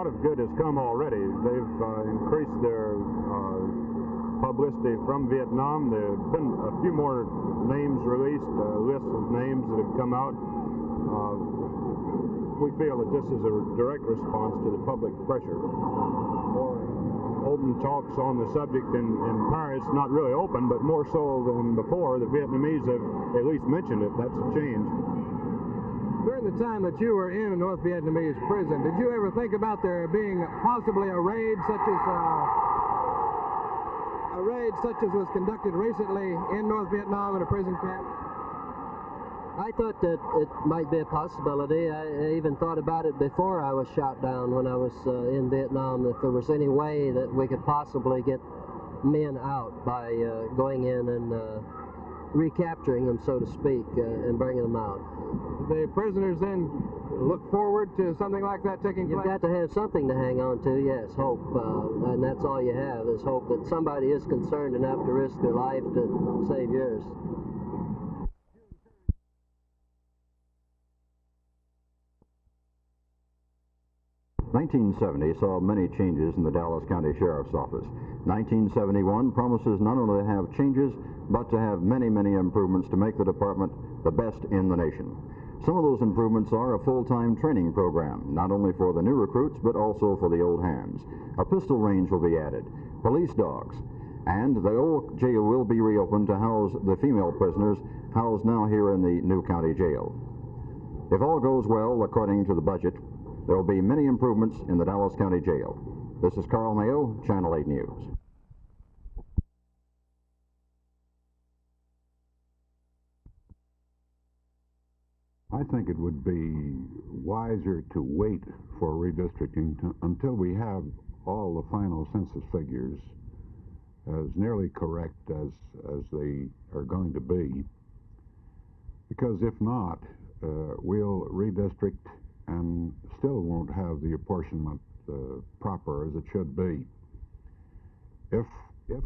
of good has come already. They've increased their publicity from Vietnam. There have been a few more names released, lists of names that have come out. We feel that this is a direct response to the public pressure. More open talks on the subject in Paris, not really open, but more so than before. The Vietnamese have at least mentioned it. That's a change. During the time that you were in a North Vietnamese prison, did you ever think about there being possibly a raid such as was conducted recently in North Vietnam in a prison camp? I thought that it might be a possibility. I even thought about it before I was shot down when I was in Vietnam, if there was any way that we could possibly get men out by going in and recapturing them, so to speak, and bringing them out. The prisoners then look forward to something like that taking place? You've got to have something to hang on to, yes, hope. And that's all you have, is hope that somebody is concerned enough to risk their life to save yours. '70 saw many changes in the Dallas County Sheriff's Office. 1971 promises not only to have changes, but to have many, many improvements to make the department the best in the nation. Some of those improvements are a full-time training program, not only for the new recruits, but also for the old hands. A pistol range will be added, police dogs, and the old jail will be reopened to house the female prisoners housed now here in the new county jail. If all goes well, according to the budget, there will be many improvements in the Dallas County Jail. This is Carl Mayo, Channel 8 News. I think it would be wiser to wait for redistricting until we have all the final census figures as nearly correct as they are going to be. Because if not, we'll redistrict and still won't have the apportionment proper as it should be. If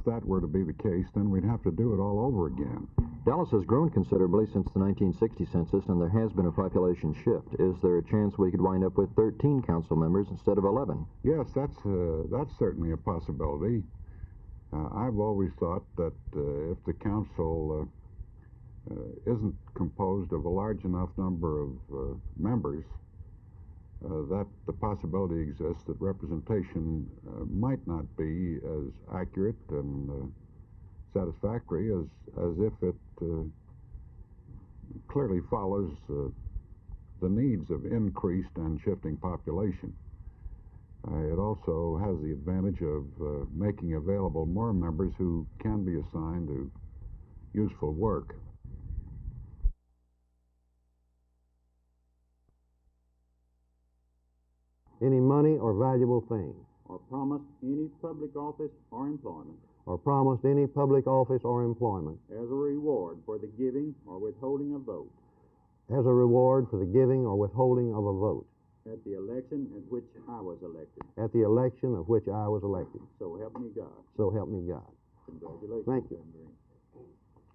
that were to be the case, then we'd have to do it all over again. Dallas has grown considerably since the 1960 census, and there has been a population shift. Is there a chance we could wind up with 13 council members instead of 11? Yes, that's certainly a possibility. I've always thought that if the council isn't composed of a large enough number of members, that the possibility exists that representation might not be as accurate and satisfactory as if it clearly follows the needs of increased and shifting population. It also has the advantage of making available more members who can be assigned to useful work. Any money or valuable thing. Or promised any public office or employment. Or promised any public office or employment. As a reward for the giving or withholding of vote. As a reward for the giving or withholding of a vote. At the election at which I was elected. At the election of which I was elected. So help me God. So help me God. Congratulations. Thank you.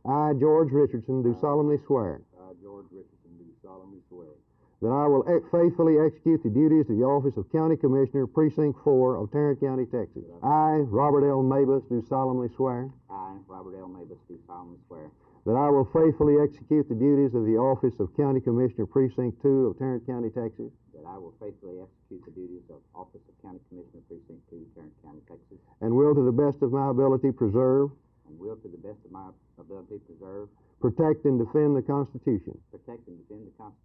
I, George Richardson, do solemnly swear. I, George Richardson, do solemnly swear. That I will faithfully execute the duties of the office of County Commissioner, Precinct 4 of Tarrant County, Texas. I, Robert L. Mabus, do solemnly swear. I, Robert L. Mabus, do solemnly swear. That I will faithfully execute the duties of the office of County Commissioner, Precinct 2 of Tarrant County, Texas. That I will faithfully execute the duties of office of County Commissioner, Precinct 2, Tarrant County, Texas. And will to the best of my ability preserve. And will to the best of my ability preserve. Protect and defend the Constitution. Protect and defend the Constitution.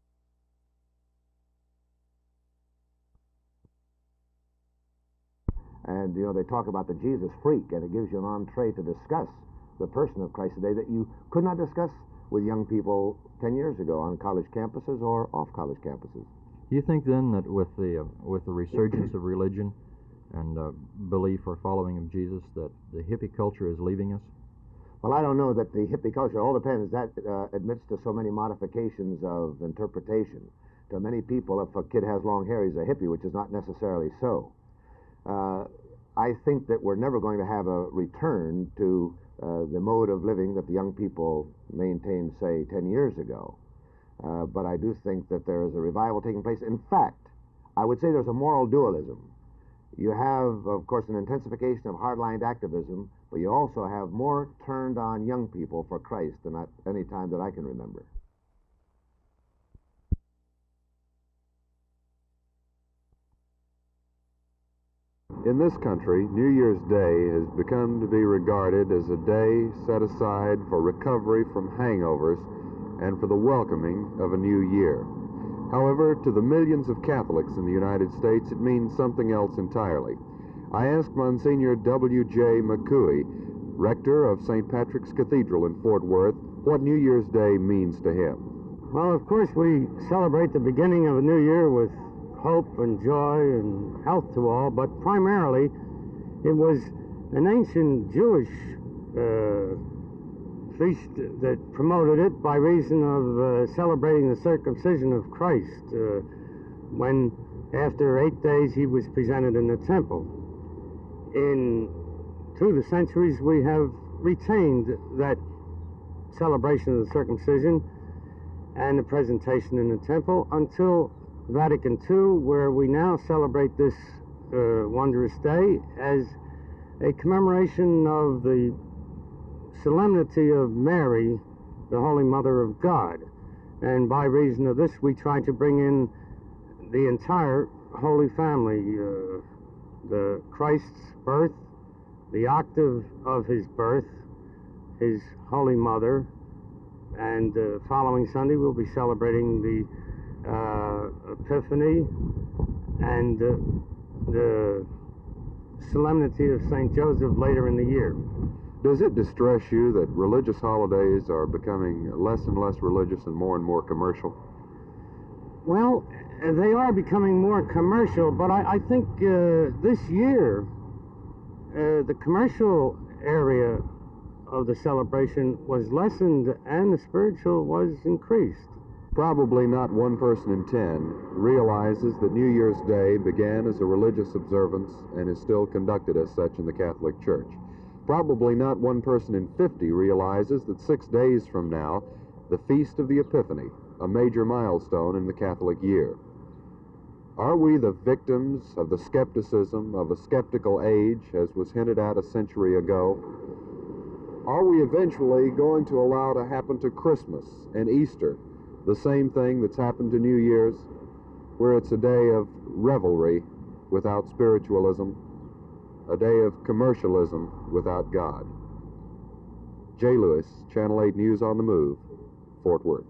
And, you know, they talk about the Jesus freak, and it gives you an entree to discuss the person of Christ today that you could not discuss with young people 10 years ago on college campuses or off college campuses. Do you think then that with the resurgence of religion and belief or following of Jesus, that the hippie culture is leaving us? Well, I don't know that the hippie culture, all depends, that admits to so many modifications of interpretation. To many people, if a kid has long hair, he's a hippie, which is not necessarily so. I think that we're never going to have a return to the mode of living that the young people maintained, say, 10 years ago. But I do think that there is a revival taking place. In fact, I would say there's a moral dualism. You have, of course, an intensification of hardline activism, but you also have more turned-on young people for Christ than at any time that I can remember. In this country, New Year's Day has become to be regarded as a day set aside for recovery from hangovers and for the welcoming of a new year. However, to the millions of Catholics in the United States, it means something else entirely. I asked Monsignor W.J. McCooey, rector of St. Patrick's Cathedral in Fort Worth, what New Year's Day means to him. Well, of course, we celebrate the beginning of a new year with hope and joy and health to all, but primarily it was an ancient Jewish feast that promoted it by reason of celebrating the circumcision of Christ, when after 8 days he was presented in the temple. Through the centuries we have retained that celebration of the circumcision and the presentation in the temple until Vatican II, where we now celebrate this wondrous day as a commemoration of the solemnity of Mary, the Holy Mother of God. And by reason of this, we try to bring in the entire Holy Family, the Christ's birth, the octave of his birth, his Holy Mother, and following Sunday we'll be celebrating the Epiphany and the solemnity of St. Joseph later in the year. Does it distress you that religious holidays are becoming less and less religious and more commercial? Well, they are becoming more commercial, but I think this year the commercial area of the celebration was lessened and the spiritual was increased. Probably not 1 person in 10 realizes that New Year's Day began as a religious observance and is still conducted as such in the Catholic Church. Probably not 1 person in 50 realizes that 6 days from now, the Feast of the Epiphany, a major milestone in the Catholic year. Are we the victims of the skepticism of a skeptical age, as was hinted at a century ago? Are we eventually going to allow to happen to Christmas and Easter the same thing that's happened to New Year's, where it's a day of revelry without spiritualism, a day of commercialism without God? Jay Lewis, Channel 8 News on the Move, Fort Worth.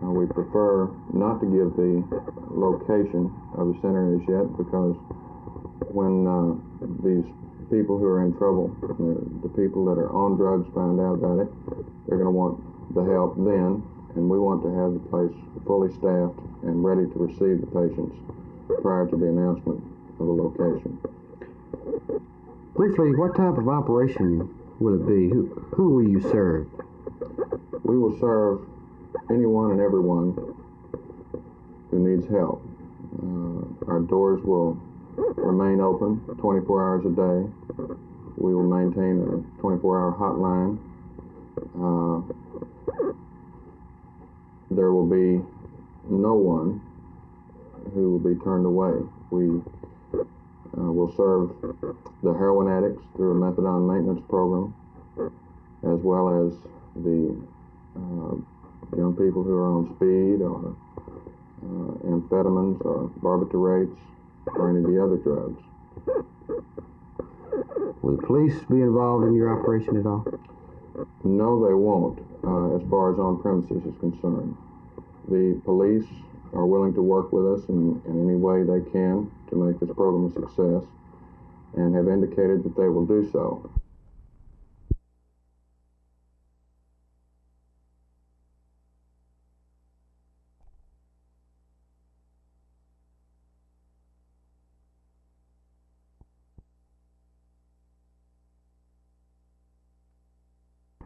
We prefer not to give the location of the center as yet, because when these people who are in trouble, the people that are on drugs find out about it, they're going to want the help then, and we want to have the place fully staffed and ready to receive the patients prior to the announcement of a location. Briefly, what type of operation will it be? Who will you serve? We will serve anyone and everyone who needs help. Our doors will remain open 24 hours a day. We will maintain a 24-hour hotline. There will be no one who will be turned away. We will serve the heroin addicts through a methadone maintenance program, as well as the young people who are on speed or amphetamines or barbiturates or any of the other drugs. Will the police be involved in your operation at all? No, they won't, as far as on-premises is concerned. The police are willing to work with us in any way they can to make this program a success, and have indicated that they will do so.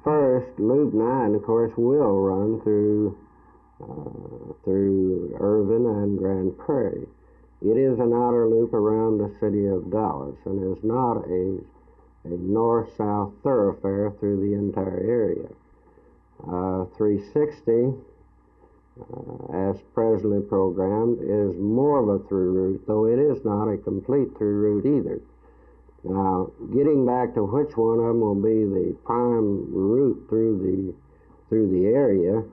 First, Loop 9, of course, will run through Irvin and Grand Prairie. It is an outer loop around the city of Dallas and is not a north-south thoroughfare through the entire area. 360, as presently programmed, is more of a through route, though it is not a complete through route either. Now, getting back to which one of them will be the prime route through the area,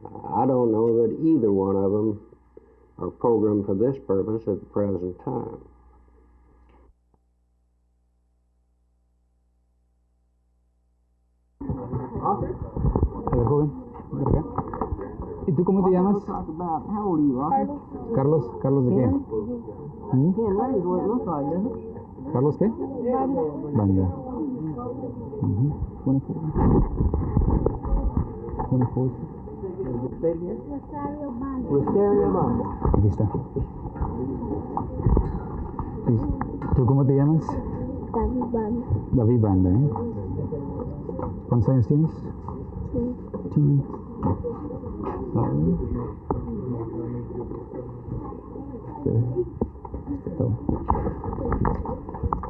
I don't know that either one of them are programmed for this purpose at the present time. ¿Y tú cómo te llamas? Carlos. ¿Carlos de qué? ¿Carlos qué? Banda. 24. Aquí está. ¿Tú cómo te llamas? David Banda, ¿eh? ¿Cuántos años tienes? Sí.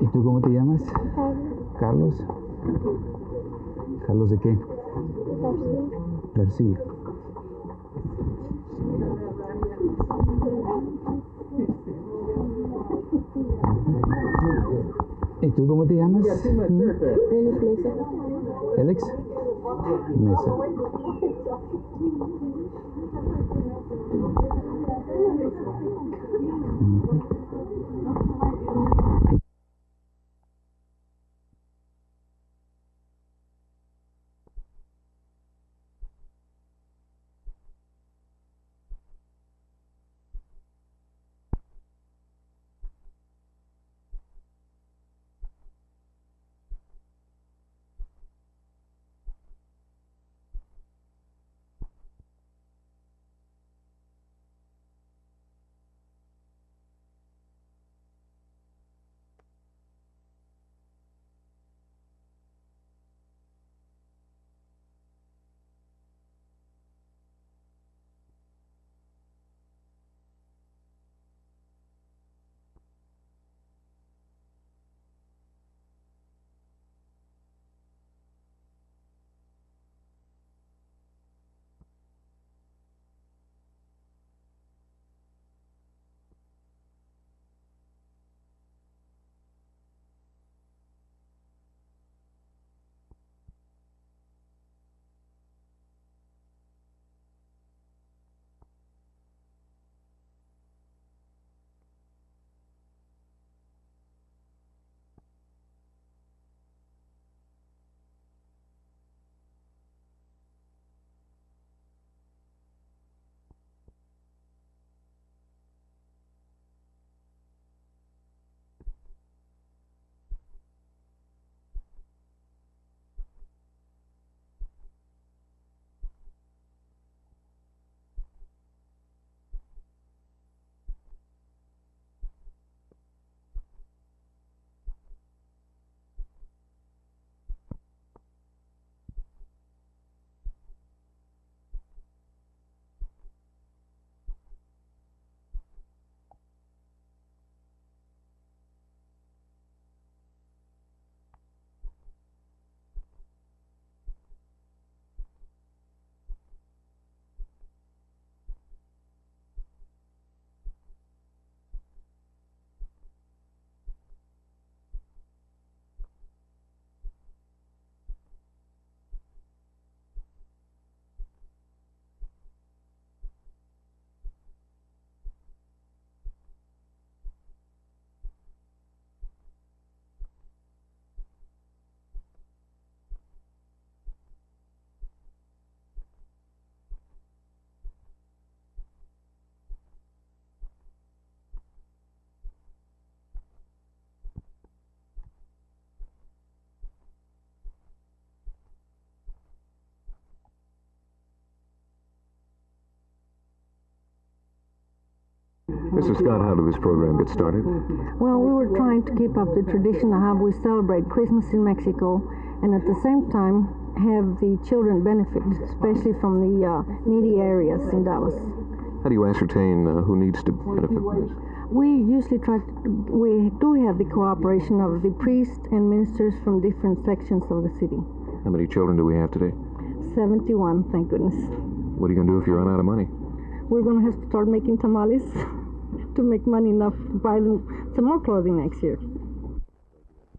¿Y tú cómo te llamas? Carlos. ¿Carlos de qué? García. ¿Y tú cómo te llamas? Alex Mesa. Mrs. Scott, how did this program get started? Well, we were trying to keep up the tradition of how we celebrate Christmas in Mexico, and at the same time have the children benefit, especially from the needy areas in Dallas. How do you ascertain who needs to benefit from this? We usually we do have the cooperation of the priests and ministers from different sections of the city. How many children do we have today? 71, thank goodness. What are you going to do if you run out of money? We're going to have to start making tamales to make money enough to buy them some more clothing next year.